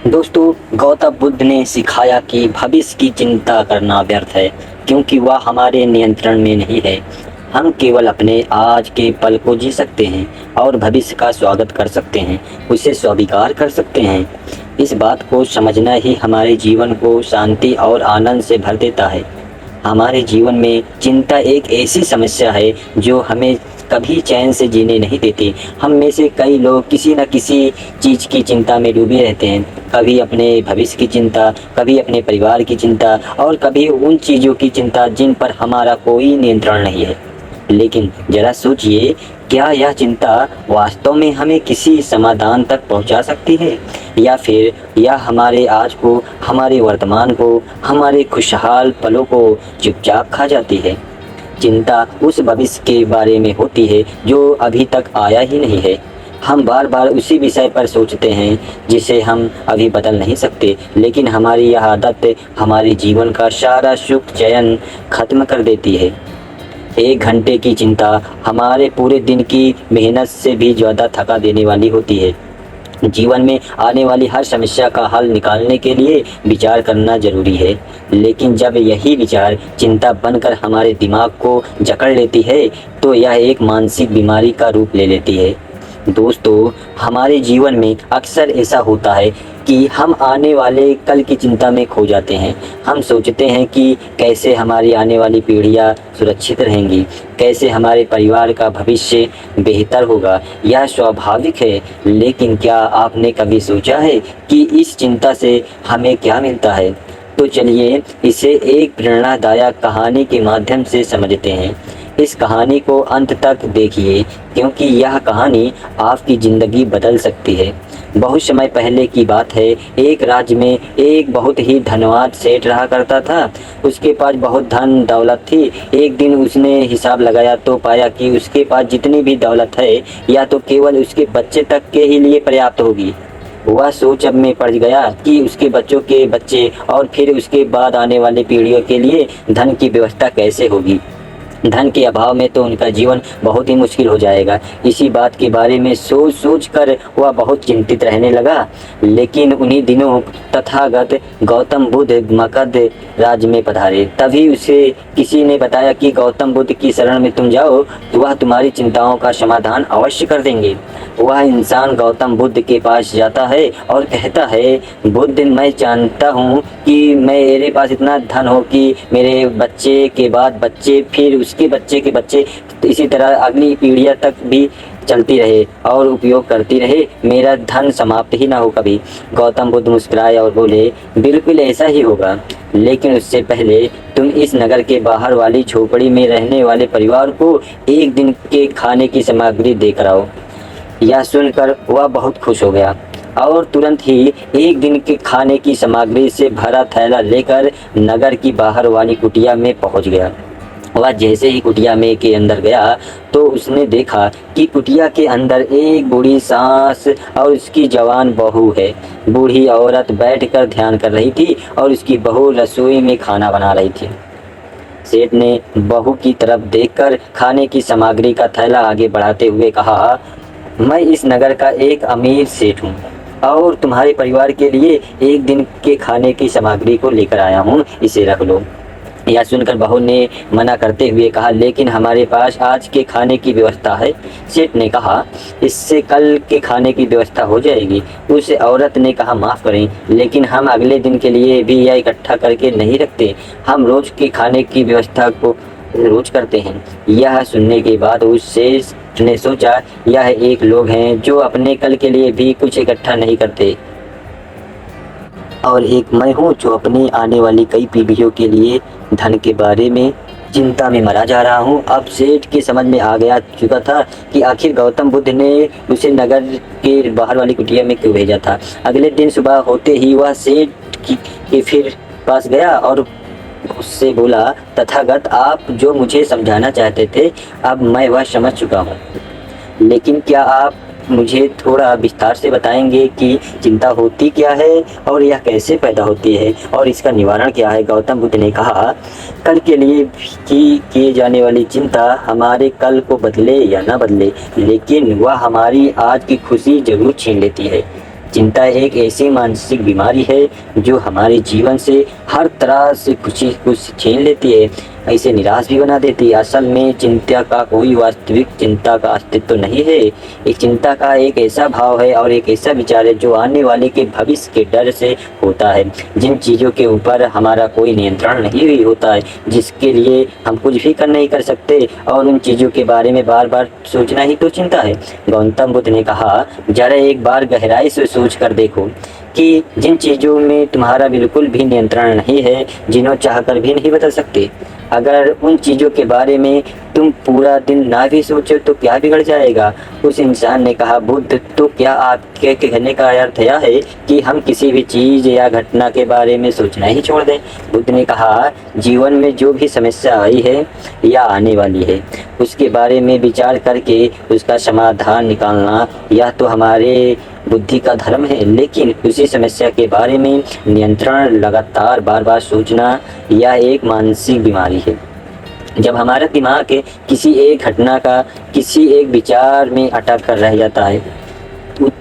दोस्तों, गौतम बुद्ध ने सिखाया कि भविष्य की चिंता करना व्यर्थ है, क्योंकि वह हमारे नियंत्रण में नहीं है। हम केवल अपने आज के पल को जी सकते हैं और भविष्य का स्वागत कर सकते हैं, उसे स्वीकार कर सकते हैं। इस बात को समझना ही हमारे जीवन को शांति और आनंद से भर देता है। हमारे जीवन में चिंता एक ऐसी समस्या है जो हमें कभी चैन से जीने नहीं देती। हम में से कई लोग किसी न किसी चीज़ की चिंता में डूबे रहते हैं। कभी अपने भविष्य की चिंता, कभी अपने परिवार की चिंता और कभी उन चीज़ों की चिंता जिन पर हमारा कोई नियंत्रण नहीं है। लेकिन ज़रा सोचिए, क्या यह चिंता वास्तव में हमें किसी समाधान तक पहुंचा सकती है, या फिर यह हमारे आज को, हमारे वर्तमान को, हमारे खुशहाल पलों को चुपचाप खा जाती है। चिंता उस भविष्य के बारे में होती है जो अभी तक आया ही नहीं है। हम बार बार उसी विषय पर सोचते हैं जिसे हम अभी बदल नहीं सकते, लेकिन हमारी यह आदत हमारे जीवन का सारा सुख चैन खत्म कर देती है। 1 घंटे की चिंता हमारे पूरे दिन की मेहनत से भी ज़्यादा थका देने वाली होती है। जीवन में आने वाली हर समस्या का हल निकालने के लिए विचार करना जरूरी है, लेकिन जब यही विचार चिंता बनकर हमारे दिमाग को जकड़ लेती है तो यह एक मानसिक बीमारी का रूप ले लेती है। दोस्तों, हमारे जीवन में अक्सर ऐसा होता है कि हम आने वाले कल की चिंता में खो जाते हैं। हम सोचते हैं कि कैसे हमारी आने वाली पीढ़ियां सुरक्षित रहेंगी, कैसे हमारे परिवार का भविष्य बेहतर होगा। यह स्वाभाविक है, लेकिन क्या आपने कभी सोचा है कि इस चिंता से हमें क्या मिलता है? तो चलिए इसे एक प्रेरणादायक कहानी के माध्यम से समझते हैं। इस कहानी को अंत तक देखिए, क्योंकि यह कहानी आपकी ज़िंदगी बदल सकती है। बहुत समय पहले की बात है। एक राज्य में एक बहुत ही धनवान सेठ रहा करता था। उसके पास बहुत धन दौलत थी। एक दिन उसने हिसाब लगाया तो पाया कि उसके पास जितनी भी दौलत है, या तो केवल उसके बच्चे तक के ही लिए पर्याप्त होगी। वह सोच अब में पड़ गया कि उसके बच्चों के बच्चे और फिर उसके बाद आने वाली पीढ़ियों के लिए धन की व्यवस्था कैसे होगी। धन के अभाव में तो उनका जीवन बहुत ही मुश्किल हो जाएगा। इसी बात के बारे में सोच सोच कर वह बहुत चिंतित रहने लगा। लेकिन उन्हीं दिनों तथागत गौतम बुद्ध मगध राज्य में पधारे। तभी उसे किसी ने बताया कि गौतम बुद्ध की शरण में तुम जाओ तो वह तुम्हारी चिंताओं का समाधान अवश्य कर देंगे। वह इंसान गौतम बुद्ध के पास जाता है और कहता है, बुद्ध, मैं जानता हूँ कि मेरे पास इतना धन हो कि मेरे बच्चे के बाद बच्चे, फिर उसके बच्चे के बच्चे, तो इसी तरह अगली पीढ़ियाँ तक भी चलती रहे और उपयोग करती रहे, मेरा धन समाप्त ही ना हो कभी। गौतम बुद्ध मुस्कुराए और बोले, बिल्कुल ऐसा ही होगा, लेकिन उससे पहले तुम इस नगर के बाहर वाली झोपड़ी में रहने वाले परिवार को एक दिन के खाने की सामग्री देकर आओ। यह सुनकर वह बहुत खुश हो गया और तुरंत ही एक दिन के खाने की सामग्री से भरा थैला लेकर नगर की बाहर वाली कुटिया में पहुंच गया। वह जैसे ही कुटिया में के अंदर गया तो उसने देखा कि कुटिया के अंदर एक बूढ़ी सास और उसकी जवान बहू है। बूढ़ी औरत बैठकर ध्यान कर रही थी और उसकी बहू रसोई में खाना बना रही थी। सेठ ने बहू की तरफ देखकर खाने की सामग्री का थैला आगे बढ़ाते हुए कहा, मैं इस नगर का एक अमीर सेठ हूँ और तुम्हारे परिवार के लिए एक दिन के खाने की सामग्री को लेकर आया हूँ, इसे रख लो। यह सुनकर बहू ने मना करते हुए कहा, लेकिन हमारे पास आज के खाने की व्यवस्था है। सेठ ने कहा, इससे कल के खाने की व्यवस्था हो जाएगी। उस औरत ने कहा, माफ़ करें, लेकिन हम अगले दिन के लिए भी यह इकट्ठा करके नहीं रखते। हम रोज़ के खाने की व्यवस्था को रोज करते हैं। यह सुनने के बाद उस सेठ ने सोचा, यह एक लोग हैं जो अपने कल के लिए भी कुछ इकट्ठा नहीं करते, और एक मैं हूँ जो अपनी आने वाली कई पीढ़ियों के लिए धन के बारे में चिंता में मरा जा रहा हूँ। अब सेठ के समझ में आ गया चुका था कि आखिर गौतम बुद्ध ने उसे नगर के बाहर वाली कुटिया में क्यों भेजा था। अगले दिन सुबह होते ही वह सेठ के फिर पास गया और उससे बोला, तथागत, आप जो मुझे समझाना चाहते थे अब मैं वह समझ चुका हूँ, लेकिन क्या आप मुझे थोड़ा विस्तार से बताएंगे कि चिंता होती क्या है और यह कैसे पैदा होती है और इसका निवारण क्या है। गौतम बुद्ध ने कहा, कल के लिए किए जाने वाली चिंता हमारे कल को बदले या ना बदले, लेकिन वह हमारी आज की खुशी जरूर छीन लेती है। चिंता एक ऐसी मानसिक बीमारी है जो हमारे जीवन से हर तरह से कुछ छीन लेती है, ऐसे निराश भी बना देती है। असल में चिंता का कोई वास्तविक चिंता का अस्तित्व नहीं है। एक चिंता का एक ऐसा भाव है और एक ऐसा विचार है जो आने वाले के भविष्य के डर से होता है, जिन चीज़ों के ऊपर हमारा कोई नियंत्रण नहीं भी होता है, जिसके लिए हम कुछ भी नहीं कर सकते, और उन चीज़ों के बारे में बार बार सोचना ही तो चिंता है। गौतम बुद्ध ने कहा, जरा एक बार गहराई से सोच कर देखो कि जिन चीज़ों में तुम्हारा बिल्कुल भी नियंत्रण नहीं है, जिन्हें चाहकर भी नहीं बदल सकते, अगर उन चीज़ों के बारे में तुम पूरा दिन ना भी सोचो तो क्या बिगड़ जाएगा। उस इंसान ने कहा, बुद्ध, तो क्या आपके कहने का अर्थ यह है कि हम किसी भी चीज़ या घटना के बारे में सोचना ही छोड़ दें? बुद्ध ने कहा, जीवन में जो भी समस्या आई है या आने वाली है, उसके बारे में विचार करके उसका समाधान निकालना यह तो हमारे बुद्धि का धर्म है, लेकिन उसी समस्या के बारे में नियंत्रण लगातार बार बार सोचना यह एक मानसिक बीमारी है। जब हमारा दिमाग किसी एक घटना का किसी एक विचार में अटक कर रह जाता है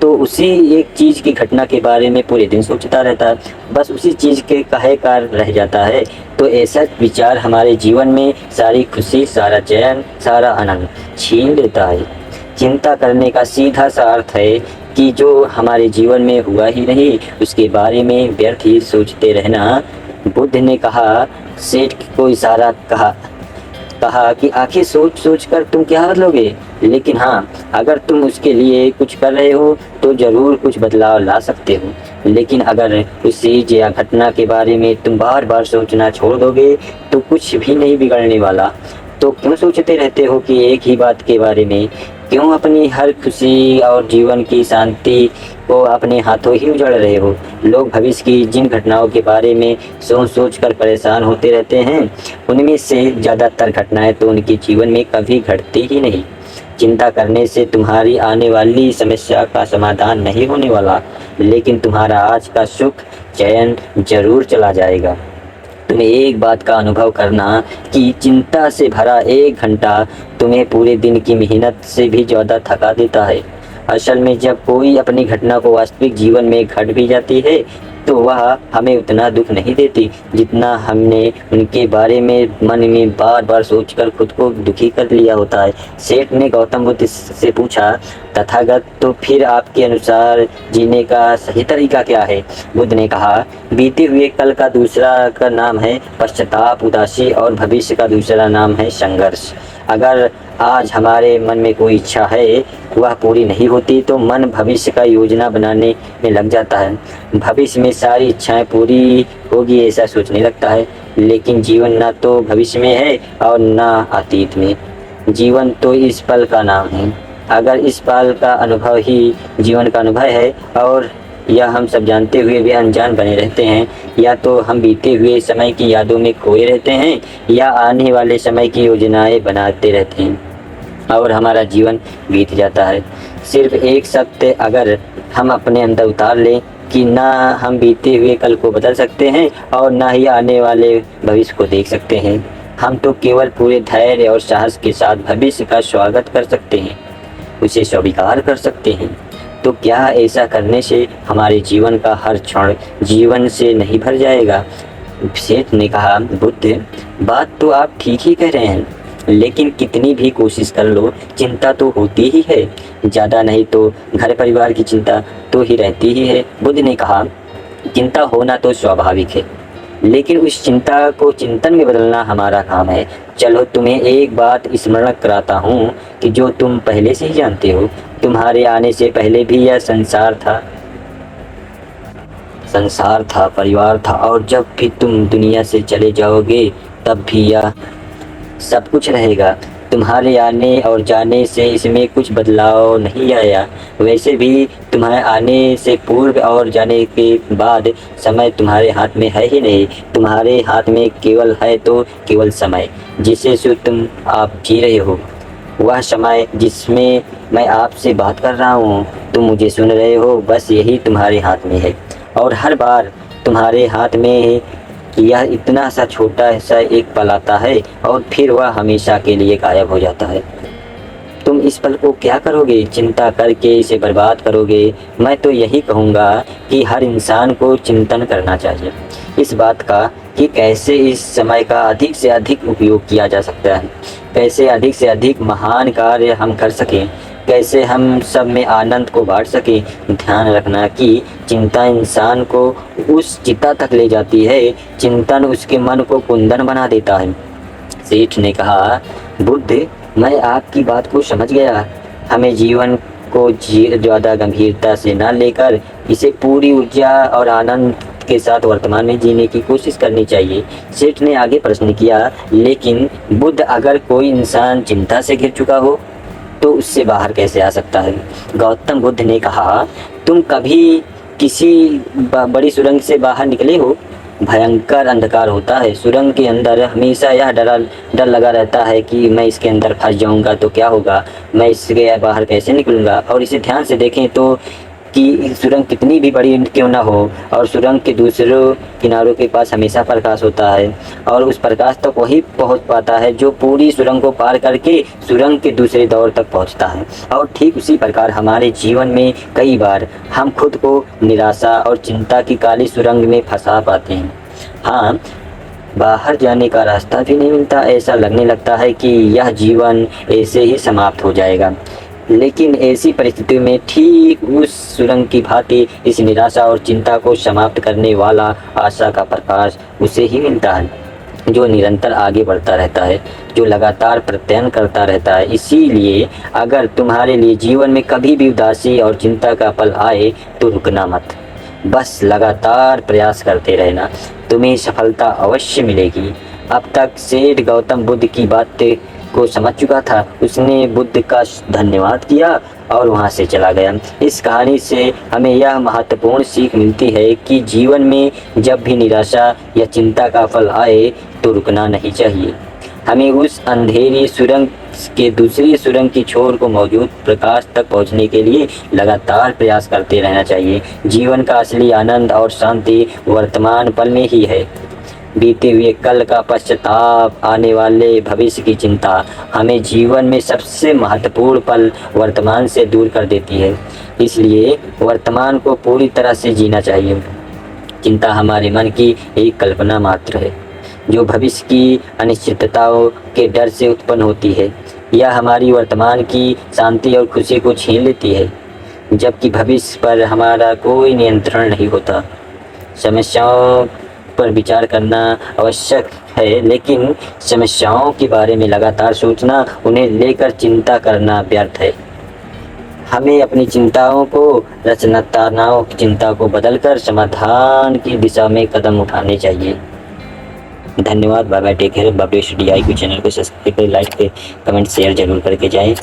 तो उसी एक चीज़ की घटना के बारे में पूरे दिन सोचता रहता है, बस उसी चीज़ के कहे का रह जाता है, तो ऐसा विचार हमारे जीवन में सारी खुशी, सारा चैन, सारा आनंद छीन लेता है। चिंता करने का सीधा सा अर्थ है कि जो हमारे जीवन में हुआ ही नहीं उसके बारे में व्यर्थ ही सोचते रहना। बुद्ध ने कहा, सेठ को इशारा कहा कि आखिर सोच सोच कर तुम क्या बदलोगे, लेकिन हाँ, अगर तुम उसके लिए कुछ कर रहे हो तो ज़रूर कुछ बदलाव ला सकते हो, लेकिन अगर उस चीज़ या घटना के बारे में तुम बार बार सोचना छोड़ दोगे तो कुछ भी नहीं बिगड़ने वाला। तो क्यों सोचते रहते हो कि एक ही बात के बारे में? क्यों अपनी हर खुशी और जीवन की शांति को अपने हाथों ही उजाड़ रहे हो? लोग भविष्य की जिन घटनाओं के बारे में सोच कर परेशान होते रहते हैं, उनमें से ज़्यादातर घटनाएं तो उनके जीवन में कभी घटती ही नहीं। चिंता करने से तुम्हारी आने वाली समस्या का समाधान नहीं होने वाला, लेकिन तुम्हारा आज का सुख चैन जरूर चला जाएगा। तुम्हें एक बात का अनुभव करना कि चिंता से भरा एक घंटा तुम्हें पूरे दिन की मेहनत से भी ज़्यादा थका देता है। असल में जब कोई अपनी घटना को वास्तविक जीवन में घट भी जाती है तो वह हमें उतना दुख नहीं देती जितना हमने उनके बारे में मन में बार बार सोचकर खुद को दुखी कर लिया होता है। सेठ ने गौतम बुद्ध से पूछा, तथागत, तो फिर आपके अनुसार जीने का सही तरीका क्या है? बुद्ध ने कहा, बीते हुए कल का दूसरा का नाम है पश्चाताप, उदासी, और भविष्य का दूसरा नाम है संघर्ष। अगर आज हमारे मन में कोई इच्छा है वह पूरी नहीं होती तो मन भविष्य का योजना बनाने में लग जाता है। भविष्य में सारी इच्छाएं पूरी होगी ऐसा सोचने लगता है, लेकिन जीवन ना तो भविष्य में है और ना अतीत में। जीवन तो इस पल का नाम है। अगर इस पल का अनुभव ही जीवन का अनुभव है और यह हम सब जानते हुए भी अनजान बने रहते हैं, या तो हम बीते हुए समय की यादों में खोए रहते हैं या आने वाले समय की योजनाएं बनाते रहते हैं और हमारा जीवन बीत जाता है। सिर्फ एक सत्य अगर हम अपने अंदर उतार लें कि ना हम बीते हुए कल को बदल सकते हैं और ना ही आने वाले भविष्य को देख सकते हैं, हम तो केवल पूरे धैर्य और साहस के साथ भविष्य का स्वागत कर सकते हैं, उसे स्वीकार कर सकते हैं। तो क्या ऐसा करने से हमारे जीवन का हर क्षण जीवन से नहीं भर जाएगा? सेठ ने कहा, बुद्ध, बात तो आप ठीक ही कह रहे हैं, लेकिन कितनी भी कोशिश कर लो चिंता तो होती ही है। ज़्यादा नहीं तो घर परिवार की चिंता तो ही रहती ही है। बुद्ध ने कहा, चिंता होना तो स्वाभाविक है, लेकिन उस चिंता को चिंतन में बदलना हमारा काम है। चलो तुम्हें एक बात स्मरण कराता हूँ कि जो तुम पहले से ही जानते हो, तुम्हारे आने से पहले भी यह संसार था, परिवार था, और जब भी तुम दुनिया से चले जाओगे तब भी यह सब कुछ रहेगा। तुम्हारे आने और जाने से इसमें कुछ बदलाव नहीं आया। वैसे भी तुम्हारे आने से पूर्व और जाने के बाद समय तुम्हारे हाथ में है ही नहीं। तुम्हारे हाथ में केवल है तो केवल समय, जिसे से तुम आप जी रहे हो। वह समय जिसमें मैं आपसे बात कर रहा हूँ, तुम मुझे सुन रहे हो, बस यही तुम्हारे हाथ में है। और हर बार तुम्हारे हाथ में यह इतना सा छोटा सा एक पल आता है और फिर वह हमेशा के लिए गायब हो जाता है। तुम इस पल को क्या करोगे? चिंता करके इसे बर्बाद करोगे? मैं तो यही कहूँगा कि हर इंसान को चिंतन करना चाहिए इस बात का कि कैसे इस समय का अधिक से अधिक उपयोग किया जा सकता है, कैसे अधिक से अधिक महान कार्य हम कर सकें, कैसे हम सब में आनंद को बांट सकें। ध्यान रखना कि चिंता इंसान को उस चिता तक ले जाती है, चिंतन उसके मन को कुंदन बना देता है। सेठ ने कहा, बुद्ध, मैं आपकी बात को समझ गया। हमें जीवन को ज़्यादा गंभीरता से न लेकर इसे पूरी ऊर्जा और आनंद के साथ वर्तमान में जीने की कोशिश करनी चाहिए। सेठ ने आगे प्रश्न किया, लेकिन बुद्ध, अगर कोई इंसान चिंता से घिर चुका हो तो उससे बाहर कैसे आ सकता है? गौतम बुद्ध ने कहा, तुम कभी किसी बड़ी सुरंग से बाहर निकले हो? भयंकर अंधकार होता है, सुरंग के अंदर हमेशा यह डर लगा रहता है कि मैं इसके अंदर फंस जाऊंगा तो क्या होगा, मैं इसके बाहर कैसे निकलूंगा। और इसे ध्यान से देखें तो कि सुरंग कितनी भी बड़ी क्यों ना हो, और सुरंग के दूसरों किनारों के पास हमेशा प्रकाश होता है, और उस प्रकाश तक वही पहुंच पाता है जो पूरी सुरंग को पार करके सुरंग के दूसरे दौर तक पहुंचता है। और ठीक उसी प्रकार हमारे जीवन में कई बार हम खुद को निराशा और चिंता की काली सुरंग में फंसा पाते हैं। हाँ, बाहर जाने का रास्ता भी नहीं मिलता, ऐसा लगने लगता है कि यह जीवन ऐसे ही समाप्त हो जाएगा। लेकिन ऐसी परिस्थिति में ठीक उस सुरंग की भांति इस निराशा और चिंता को समाप्त करने वाला आशा का प्रकाश उसे ही मिलता है, जो निरंतर आगे बढ़ता रहता है, जो लगातार प्रत्ययन करता रहता है। इसीलिए अगर तुम्हारे लिए जीवन में कभी भी उदासी और चिंता का पल आए तो रुकना मत, बस लगातार प्रयास करते रहना, तुम्हें सफलता अवश्य मिलेगी। अब तक सेठ गौतम बुद्ध की बातें को समझ चुका था। उसने बुद्ध का धन्यवाद किया और वहाँ से चला गया। इस कहानी से हमें यह महत्वपूर्ण सीख मिलती है कि जीवन में जब भी निराशा या चिंता का फल आए तो रुकना नहीं चाहिए। हमें उस अंधेरी सुरंग के दूसरी सुरंग की छोर को मौजूद प्रकाश तक पहुंचने के लिए लगातार प्रयास करते रहना चाहिए। जीवन का असली आनंद और शांति वर्तमान पल में ही है। बीते हुए कल का पश्चाताप, आने वाले भविष्य की चिंता हमें जीवन में सबसे महत्वपूर्ण पल वर्तमान से दूर कर देती है। इसलिए वर्तमान को पूरी तरह से जीना चाहिए। चिंता हमारे मन की एक कल्पना मात्र है जो भविष्य की अनिश्चितताओं के डर से उत्पन्न होती है। यह हमारी वर्तमान की शांति और खुशी को छीन लेती है, जबकि भविष्य पर हमारा कोई नियंत्रण नहीं होता। समस्याओं पर विचार करना आवश्यक है, लेकिन समस्याओं के बारे में लगातार सोचना, उन्हें लेकर चिंता करना व्यर्थ है। हमें अपनी चिंताओं को रचनात्मक चिंता को बदलकर समाधान की दिशा में कदम उठाने चाहिए। धन्यवाद। Bye bye, take care. Babli study IQ channel को सब्सक्राइब करें, लाइक करें, कमेंट शेयर जरूर करके जाएं।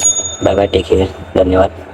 Bye bye, take care. धन्यवाद।